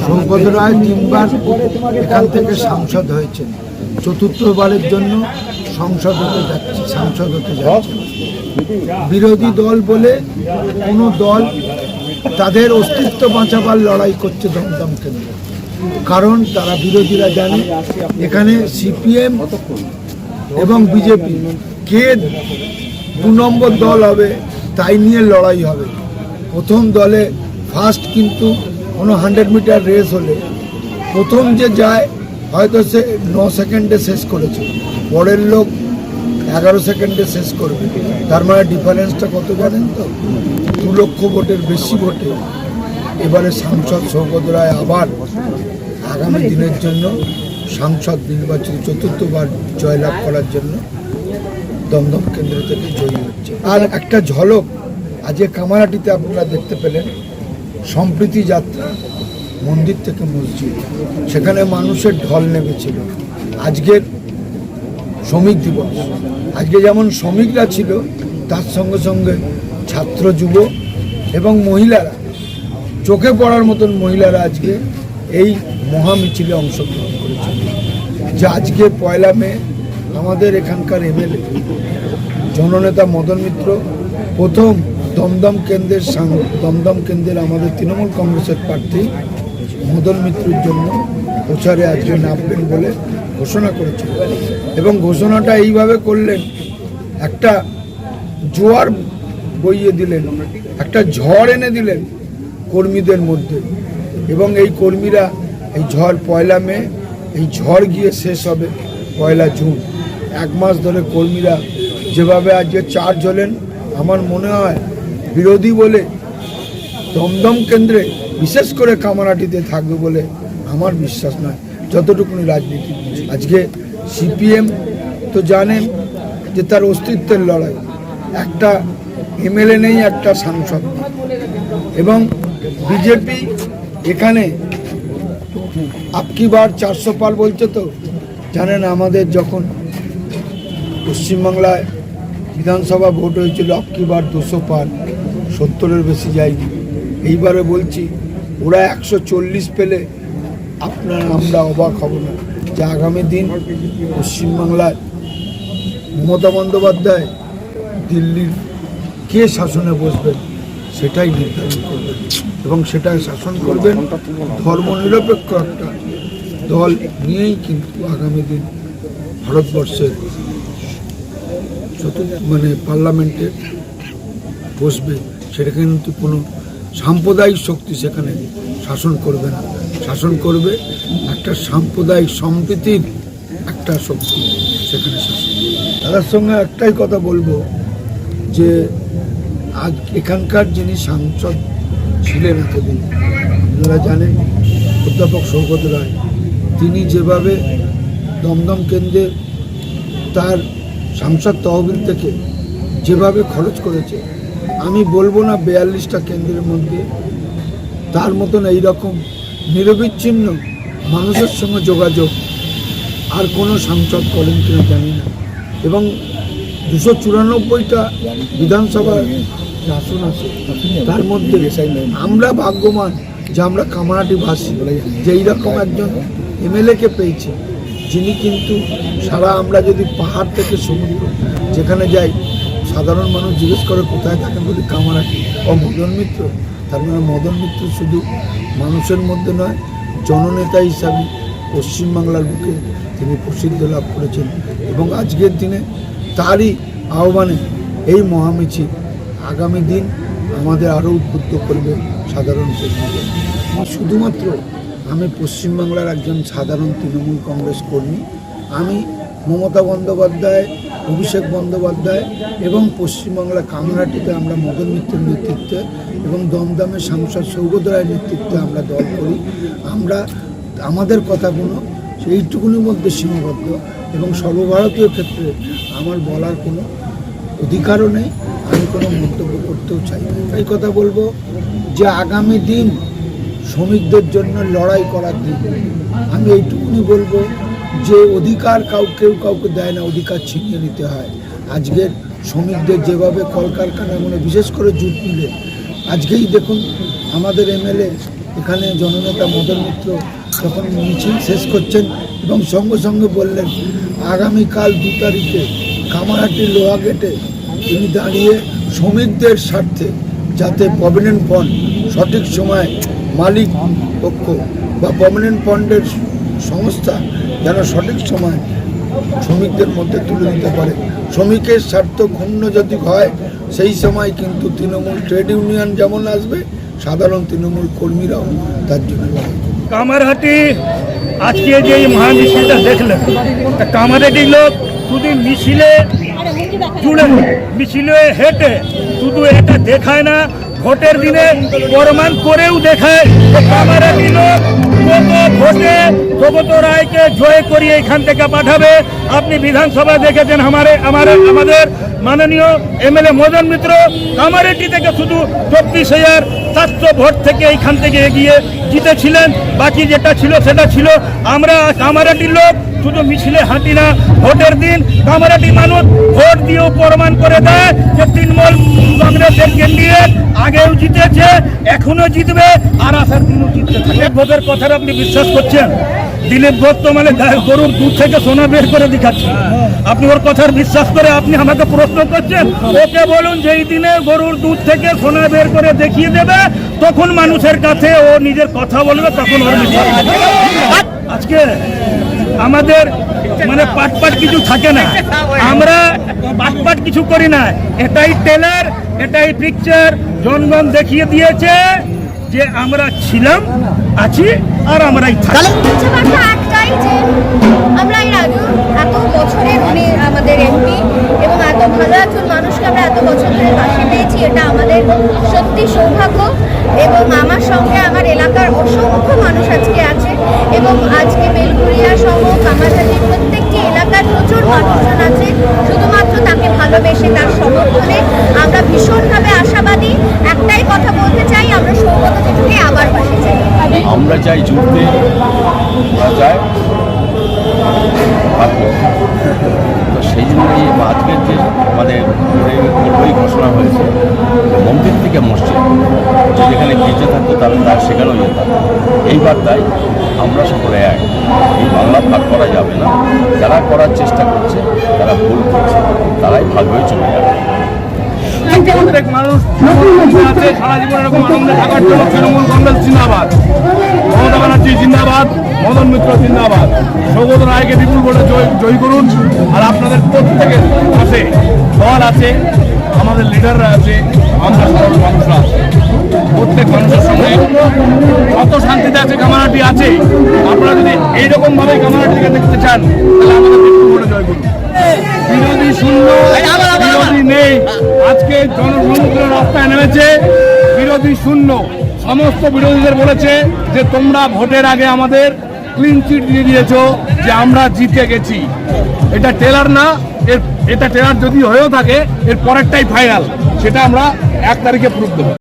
শওকত রায় 3 বার এখান থেকে সাংসদ হয়েছেন, চতুর্থবারের জন্য সাংসদ হতে যাচ্ছে। বিরোধী দল বলে কোনো দল তাদের অস্তিত্ব বাঁচাবার লড়াই করছে দমদম কেন্দ্রে, কারণ তারা বিরোধীরা জানে এখানে সিপিএম এবং বিজেপি কে 2 নম্বর দল হবে তাই নিয়ে লড়াই হবে। প্রথম দলে ফার্স্ট কিন্তু কোনো 100 মিটার রেস হলে প্রথম যে যায় হয়তো সে 9 সেকেন্ডে শেষ করেছে, পরের লোক 11 সেকেন্ডে শেষ করবে। তার মানে ডিফারেন্সটা কত জানেন তো? 2 লক্ষ ভোটের বেশি ভোটে এবারে সাংসদ শওকত রায় আবার আগামী দিনের জন্য সাংসদ নির্বাচিত 4বার জয়লাভ করার জন্য দমদম কেন্দ্র থেকে জয়ী হচ্ছে। আর একটা ঝলক আজকে কামারহাটিতে আপনারা দেখতে পেলেন, সম্প্রীতি যাত্রা মন্দির থেকে মসজিদ, সেখানে মানুষের ঢল নেমেছিল। আজকের শ্রমিক দিবস, আজকে যেমন শ্রমিকরা ছিল তার সঙ্গে সঙ্গে ছাত্র যুব এবং মহিলারা, চোখে পড়ার মতন মহিলারা আজকে এই মহামিছিলে অংশগ্রহণ করেছিল। যে আজকে 1 মে আমাদের এখানকার এমএলএ জননেতা মদন মিত্র প্রথম দমদম কেন্দ্রের আমাদের তৃণমূল কংগ্রেসের প্রার্থী মদন মিত্রের জন্য প্রচারে আজকে নামবেন বলে ঘোষণা করেছিল। এবং ঘোষণাটা এইভাবে করলেন, একটা জোয়ার বইয়ে দিলেন, একটা ঝড় এনে দিলেন কর্মীদের মধ্যে। এবং এই কর্মীরা এই ঝড় 1 মে, এই ঝড় গিয়ে শেষ হবে 1 জুন। 1 মাস ধরে কর্মীরা যেভাবে আজকে চার্জ হলেন, আমার মনে হয় বিরোধী বলে দমদম কেন্দ্রে বিশেষ করে কামারহাটিতে থাকবে বলে আমার বিশ্বাস নয়, যতটুকুনি রাজনীতি। আজকে সিপিএম তো জানেন যে তার অস্তিত্বের লড়াই, একটা এমএলএ নেই, একটা সাংসদ, এবং বিজেপি এখানে আপকি বার 400 পার বলছে। তো জানেন আমাদের যখন পশ্চিমবাংলায় বিধানসভা ভোট হয়েছিল আপকি বার 200 পার, 70-এর বেশি যায়নি। এইবারে বলছি ওরা 140 পেলে আমরা অবাক হব না যে আগামী দিন পশ্চিমবাংলায় মমতা বন্দ্যোপাধ্যায় দিল্লির কে শাসনে বসবেন সেটাই নির্ধারণ করবেন, এবং সেটাই শাসন করবেন ধর্মনিরপেক্ষ একটা দল নিয়েই। কিন্তু আগামী দিন ভারতবর্ষের পার্লামেন্টে বসবে, সেটা কিন্তু কোনো সাম্প্রদায়িক শক্তি সেখানে শাসন করবে না, শাসন করবে একটা সাম্প্রদায়িক সম্প্রীতির একটা শক্তি সেখানে শাসন। তাদের সঙ্গে একটাই কথা বলবো যে আজ এখানকার যিনি সাংসদ ছিলেন এতদিন, আপনারা জানেন অধ্যাপক শওকত রায়, তিনি যেভাবে দমদম কেন্দ্রে তার সাংসদ তহবিল থেকে যেভাবে খরচ করেছে, আমি বলবো না 42টা কেন্দ্রের মধ্যে তার মতন এইরকম নিরবিচ্ছিন্ন মানুষের সঙ্গে যোগাযোগ আর কোনো সাংসদ করেন কিনা জানি না। এবং 294টা বিধানসভার আসন আছে, তার মধ্যে আমরা ভাগ্যবান যে আমরা কামারহাটিবাসী যে এইরকম একজন এমএলএকে পেয়েছি, যিনি কিন্তু সারা আমরা যদি পাহাড় থেকে সমুদ্র যেখানে যাই, সাধারণ মানুষ জিজ্ঞেস করে কোথায় থাকেন, বলি কামারহাটি। ও মদন মিত্র, তার মানে মদন মিত্র শুধু মানুষের মধ্যে নয়, জননেতা হিসাবে পশ্চিমবাংলার বুকে তিনি প্রসিদ্ধ লাভ করেছেন। এবং আজকের দিনে তারই আহ্বানে এই মহামিছিল আগামী দিন আমাদের আরও উদ্বুদ্ধ করবে সাধারণ কর্মীদের। শুধুমাত্র আমি পশ্চিমবাংলার একজন সাধারণ তৃণমূল কংগ্রেস কর্মী, আমি মমতা বন্দ্যোপাধ্যায়, অভিষেক বন্দ্যোপাধ্যায় এবং পশ্চিমবাংলা কামারহাটিতে আমরা মদন মিত্রের নেতৃত্বে এবং দমদমের সাংসদ শওকত রায়ের নেতৃত্বে আমরা দল করি। আমরা আমাদের কথাগুলো সেইটুকুনির মধ্যে সীমাবদ্ধ, এবং সর্বভারতীয় ক্ষেত্রে আমার বলার কোনো অধিকারও নেই, আমি কোনো মন্তব্য করতেও চাই না। এই কথা বলবো যে আগামী দিন শ্রমিকদের জন্য লড়াই করার দিন। আমি এইটুকুনি বলবো যে অধিকার কেউ কাউকে দেয় না, অধিকার ছিনিয়ে নিতে হয়। আজকের শ্রমিকদের যেভাবে কলকারখানা বিশেষ করে জুট মিলে, আজকেই দেখুন আমাদের এমএলএ এখানে জননেতা মদন মিত্র যখন মিছিল শেষ করছেন এবং সঙ্গে সঙ্গে বললেন আগামীকাল 2 তারিখে কামারহাটি লোহা গেটে তিনি দাঁড়িয়ে শ্রমিকদের স্বার্থে যাতে প্রভিডেন্ট ফান্ড সঠিক সময় মালিক পক্ষ বা প্রভিডেন্ট ফান্ডের সংস্থা যেন সঠিক সময় শ্রমিকদের মধ্যে তুলে দিতে পারে, শ্রমিকের স্বার্থ ক্ষুণ্ণ যদি হয় সেই সময় কিন্তু তৃণমূল ট্রেড ইউনিয়ন যেমন আসবে, সাধারণ তৃণমূল কর্মীরাও তার জন্য লড়াই করবে। কামারহাটি আজকে যে মহামিছিলটা দেখলেন, কামারহাটির লোক শুধু মিছিলে জুড়ে মিছিলে হেঁটে শুধু এটা দেখায় না, ভোটের দিনে প্রমাণ করেও দেখায় কামারহাটি লোক ভোটে সৌগত রায়কে জয় করিয়ে এখান থেকে পাঠাবে। আপনি বিধানসভা দেখেছেন আমাদের মাননীয় এমএলএ মদন মিত্র কামারহাটি থেকে শুধু 24,700 ভোট থেকে এইখান থেকে এগিয়ে জিতেছিলেন। বাকি যেটা ছিল সেটা ছিল। আমরা কামারহাটির লোক শুধু মিছিলে হাঁটি না, ভোটের দিন কামারহাটি মানুষ ভোট দিয়েও প্রমাণ করে দেয় যে তৃণমূল কংগ্রেসের ক্যান্ডিডেট আগেও জিতেছে, এখনো জিতবে, আর আসার দিনও জিততে থাকে। ভোটের কথাটা আপনি বিশ্বাস করছেন? দিলীপ ঘোষ তো মানে গরুর দুধ থেকে সোনা বের করে দেখাচ্ছে। আপনি ওর কথার বিশ্বাস করে আপনি আমাকে প্রশ্ন করছেন? ওকে বলুন যেই দিনে গরুর দুধ থেকে সোনা বের করে দেখিয়ে দেবে তখন মানুষের কাছে ও নিজের কথা বলবে, তখন ওর বিশ্বাস। আজকে আমাদের মানে পাটপাট কিছু থাকে না, আমরা পাটপাট কিছু করি না। এটাই টেলার, এটাই পিকচার। জনগণ দেখিয়ে দিয়েছে যে আমরা ছিলাম, আছি, আর আমরাই থাকি। আমরা এর আগেও এত বছরের উনি আমাদের এমপি এবং এত ভালো একজন মানুষকে আমরা এত বছর ধরে পাশে পেয়েছি, এটা আমাদের সত্যি সৌভাগ্য। এবং আমার সঙ্গে আমার এলাকার অসংখ্য মানুষ আজকে আছে এবং আজকে বেলঘরিয়া সহ কামারহাটির প্রত্যেকটি এলাকার প্রচুর মানুষজন আছে শুধুমাত্র তাকে ভালোবেসে, তার সমর্থনে। আমরা ভীষণভাবে আশাবাদী। একটাই কথা বলতে চাই, আমরা সৌগত জেঠুকে আবার পাশে চাই। আমরা চাই যুদ্ধে চাই, তো সেই জন্যই আজকের যে আমাদের বই ঘোষণা হয়েছে মন্দির থেকে মসজিদ, যে যেখানে গির্জা থাকতো তার সেখানেও যেতাম। এইবার তাই আমরা সকলে এক, এই বাংলা ভাগ করা যাবে না। যারা করার চেষ্টা করছে তারা ভুল করছে, তারাই ভাগ হয়ে চলে যাবে। প্রত্যেক মানুষ আছে সারা জীবন এরকম আনন্দে থাকার জন্য তৃণমূল কংগ্রেস জিন্দাবাদ, মমতা ব্যানার্জি জিন্দাবাদ, মদন মিত্র জিন্দাবাদ। সৌগত রায়কে বিপুল ভোটে জয়ী করুন। আর আপনাদের প্রত্যেকের পাশে দল আছে, আমাদের লিডাররা আছে, আমরা সাধারণ মানুষরা আছে। প্রত্যেক মানুষের সঙ্গে কত শান্তিতে আছে কামারহাটি আছে। আপনারা যদি এইরকমভাবে কামারহাটিকে দেখতে চান তাহলে আমাদের বিপুল ভোটে জয় করুন। বিরোধী শূন্য, বিরোধী নেই। আজকে জনসমুদ্র রাস্তায় নেমেছে, বিরোধী শূন্য। সমস্ত বিরোধীদের বলেছে যে তোমরা ভোটের আগে আমাদের ক্লিন চিট দিয়ে দিয়েছো যে আমরা জিতে গেছি। এটা টেলার না, এটা টেলার যদি হয়েও থাকে এর পরেরটাই ফাইনাল, সেটা আমরা 1 তারিখে প্রুফ দেবো।